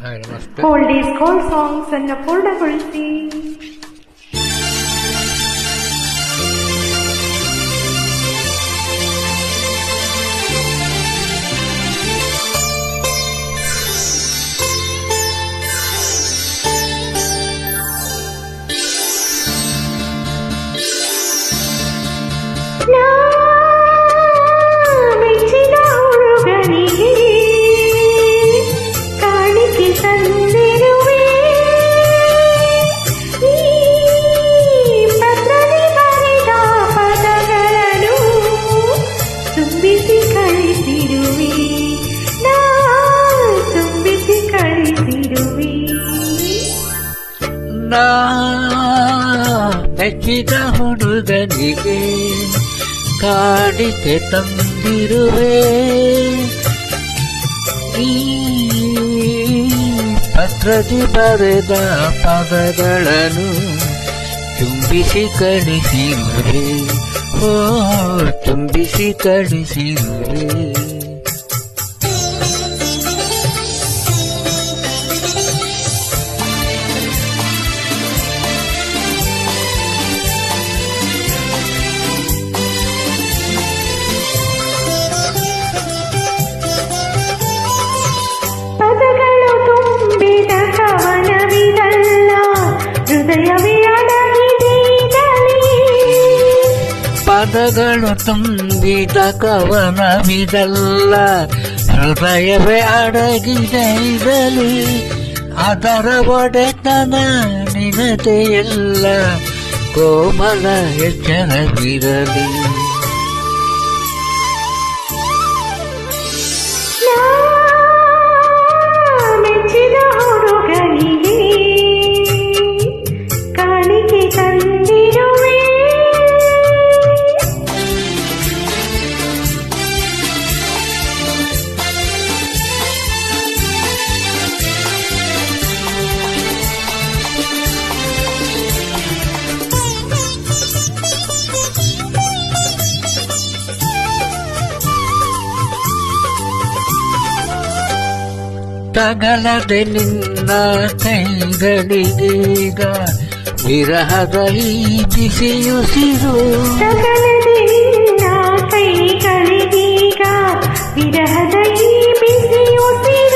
Hi ನಮಸ್ತೆ. Old is gold songs ಅನ್ನು ಪೂರ್ಣಗೊಳಿಸಿ. ಮೆಚ್ಚಿನ ಹುಡುಗನಿಗೆ ಕಾಣಿಕೆ ತಂದಿರುವೆ, ಈ ಪತ್ರದಲ್ಲಿ ಬರೆದ ಪದಗಳನ್ನು ತುಂಬಿಸಿ ಕಳಿಸಿರುವೆ, ನಾ ತುಂಬಿಸಿ ಕಳಿಸಿರುವೆ. ನಾ ಮೆಚ್ಚಿದ ಹುಡುಗನಿಗೆ ಕಾಣಿಕೆ ತಂದಿರುವೆ, ಈ ಪತ್ರದಿ ಬರೆದ ಪದಗಳನ್ನು ತುಂಬಿಸಿ ಕಳಿಸಿರುವೆ, ಓ ತುಂಬಿಸಿ ಕಳಿಸಿರುವೆ. ಪದಗಳು ತುಂಬಿದ ಕವನವಿದಲ್ಲ, ಹೃದಯವೇ ಅಡಗಿದೆಯಲಿ. ಪದಗಳು ತುಂಬಿದ ಕವನವಿದಲ್ಲ, ಹೃದಯವೇ ಅಡಗಿದೆ ಇರಲಿ, ಅದರ ಒಡೆತನ ನಿನದೆಯಲ್ಲ, ಕೋಮಲ ಎಚ್ಚರವಿರಲಿ. ನಾ ಮೆಚ್ಚಿದ ಹುಡುಗನಿಗೆ ಕಾಣಿಕೆ ತಂದಿರುವೆ, ತಗಲದೆ ನಿನ್ನ ಕೈಗಳಿಗೀಗ ವಿರಹದ ಈ ಬಿಸಿಯುಸಿರು, ತಗಲದೆ ನಿನ್ನ ಕೈಗಳಿಗೀಗ ವಿರಹದ ಈ ಬಿಸಿಯುಸಿರು.